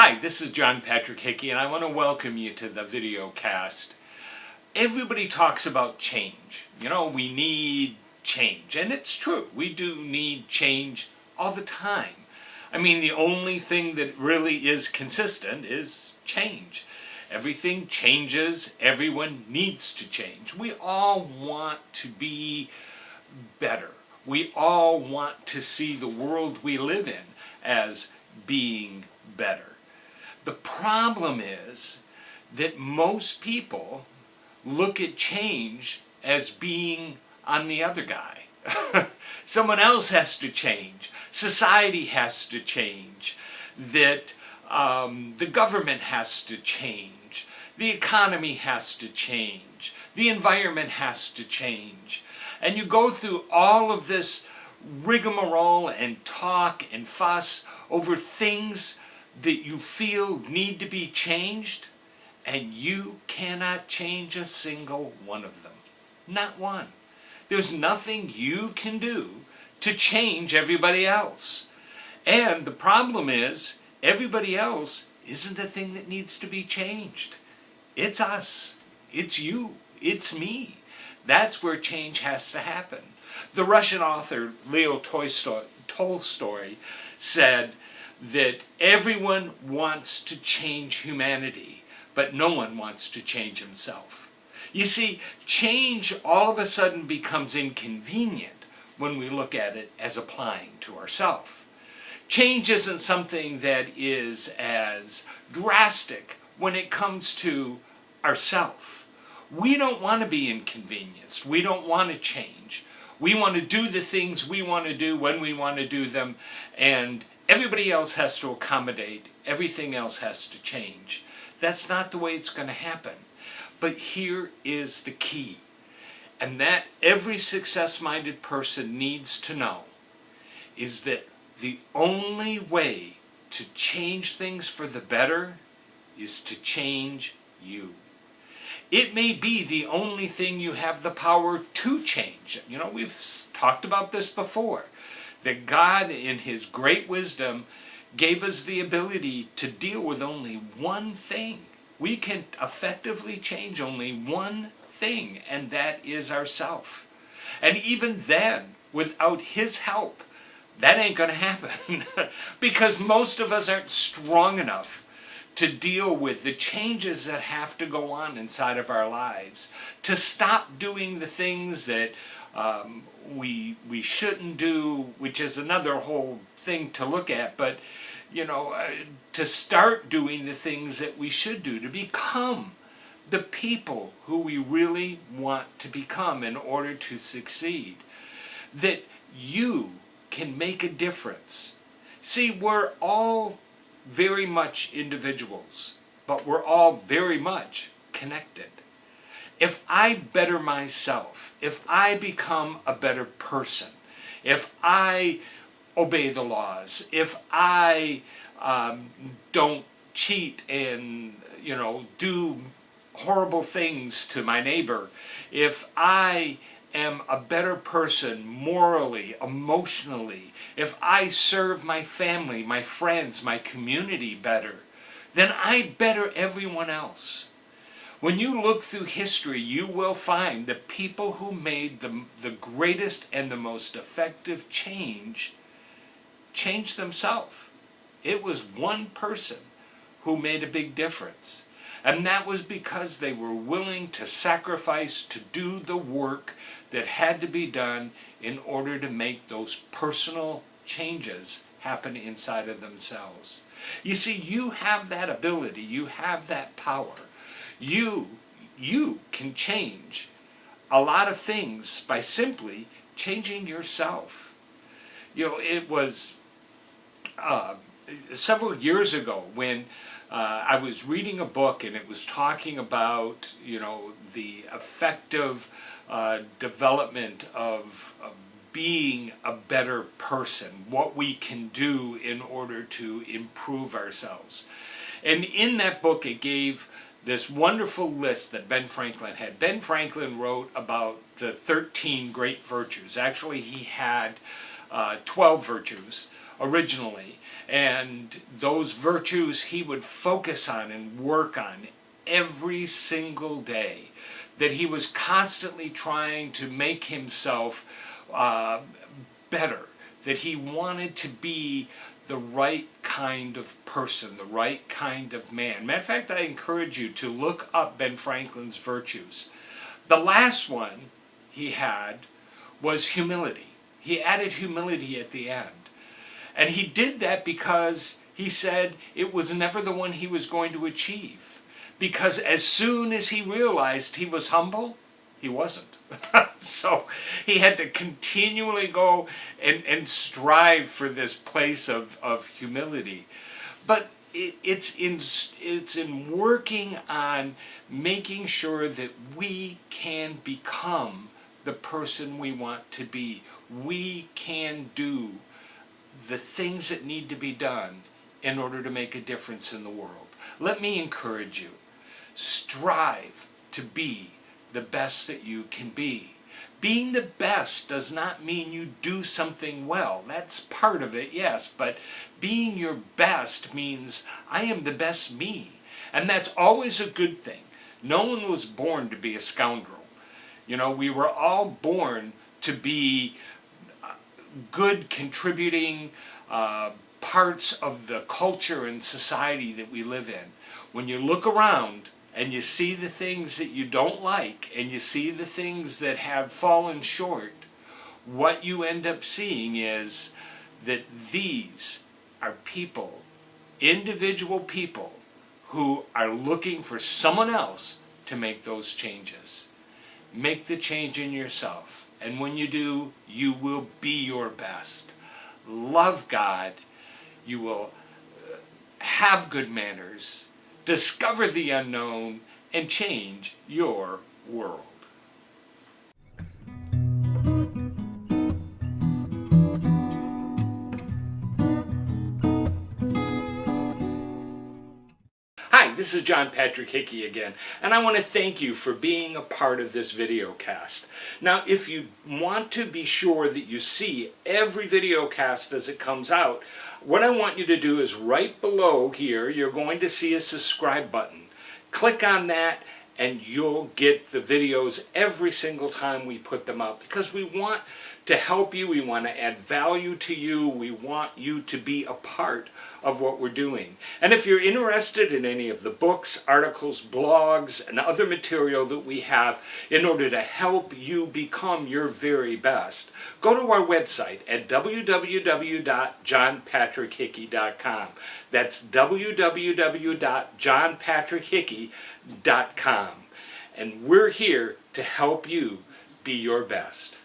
Hi, this is John Patrick Hickey, and I want to welcome you to the Videocast. Everybody talks about change. You know, we need change, and it's true. We do need change all the time. I mean, the only thing that really is consistent is change. Everything changes. Everyone needs to change. We all want to be better. We all want to see the world we live in as being better. The problem is that most people look at change as being on the other guy. Someone else has to change. Society has to change. That the government has to change. The economy has to change. The environment has to change. And you go through all of this rigmarole and talk and fuss over things that you feel need to be changed, and you cannot change a single one of them. Not one. There's nothing you can do to change everybody else. And the problem is, everybody else isn't the thing that needs to be changed. It's us. It's you. It's me. That's where change has to happen. The Russian author Leo Tolstoy said that everyone wants to change humanity, but no one wants to change himself. You see, change all of a sudden becomes inconvenient when we look at it as applying to ourselves. Change isn't something that is as drastic when it comes to ourselves. We don't want to be inconvenienced. We don't want to change. We want to do the things we want to do when we want to do them, and everybody else has to accommodate. Everything else has to change. That's not the way it's going to happen. But here is the key, and that every success-minded person needs to know, is that the only way to change things for the better is to change you. It may be the only thing you have the power to change. You know, we've talked about this before. That God, in His great wisdom, gave us the ability to deal with only one thing. We can effectively change only one thing, and that is ourself. And even then, without His help, that ain't going to happen. Because most of us aren't strong enough to deal with the changes that have to go on inside of our lives, to stop doing the things that we shouldn't do, which is another whole thing to look at, but to start doing the things that we should do, to become the people who we really want to become in order to succeed. That you can make a difference. See, we're all very much individuals, but we're all very much connected. If I better myself, if I become a better person, if I obey the laws, if I don't cheat and do horrible things to my neighbor, if I am a better person morally, emotionally, if I serve my family, my friends, my community better, then I better everyone else. When you look through history, you will find the people who made the greatest and the most effective change changed themselves. It was one person who made a big difference. And that was because they were willing to sacrifice, to do the work that had to be done in order to make those personal changes happen inside of themselves. You see, you have that ability, you have that power. You can change a lot of things by simply changing yourself. It was several years ago when I was reading a book, and it was talking about the effective development of being a better person, what we can do in order to improve ourselves. And in that book, it gave this wonderful list that Ben Franklin had. Ben Franklin wrote about the 13 great virtues. Actually, he had 12 virtues originally. And those virtues he would focus on and work on every single day. That he was constantly trying to make himself better. That he wanted to be the right kind of person, the right kind of man. Matter of fact, I encourage you to look up Ben Franklin's virtues. The last one he had was humility. He added humility at the end. And he did that because he said it was never the one he was going to achieve. Because as soon as he realized he was humble, he wasn't. So he had to continually go and strive for this place of humility. But it's in working on making sure that we can become the person we want to be. We can do the things that need to be done in order to make a difference in the world. Let me encourage you. Strive to be the best that you can be. Being the best does not mean you do something well. That's part of it, yes, but being your best means I am the best me. And that's always a good thing. No one was born to be a scoundrel. You know, we were all born to be good, contributing parts of the culture and society that we live in. When you look around and you see the things that you don't like, and you see the things that have fallen short, what you end up seeing is that these are people, individual people, who are looking for someone else to make those changes. Make the change in yourself, and when you do, you will be your best. Love God, you will have good manners, discover the unknown, and change your world. Hi, this is John Patrick Hickey again, and I want to thank you for being a part of this videocast. Now, if you want to be sure that you see every videocast as it comes out, what I want you to do is right below here, you're going to see a subscribe button. Click on that and you'll get the videos every single time we put them out, because we want to help you, we want to add value to you, we want you to be a part of what we're doing. And if you're interested in any of the books, articles, blogs, and other material that we have in order to help you become your very best, go to our website at www.johnpatrickhickey.com. That's www.johnpatrickhickey.com. And we're here to help you be your best.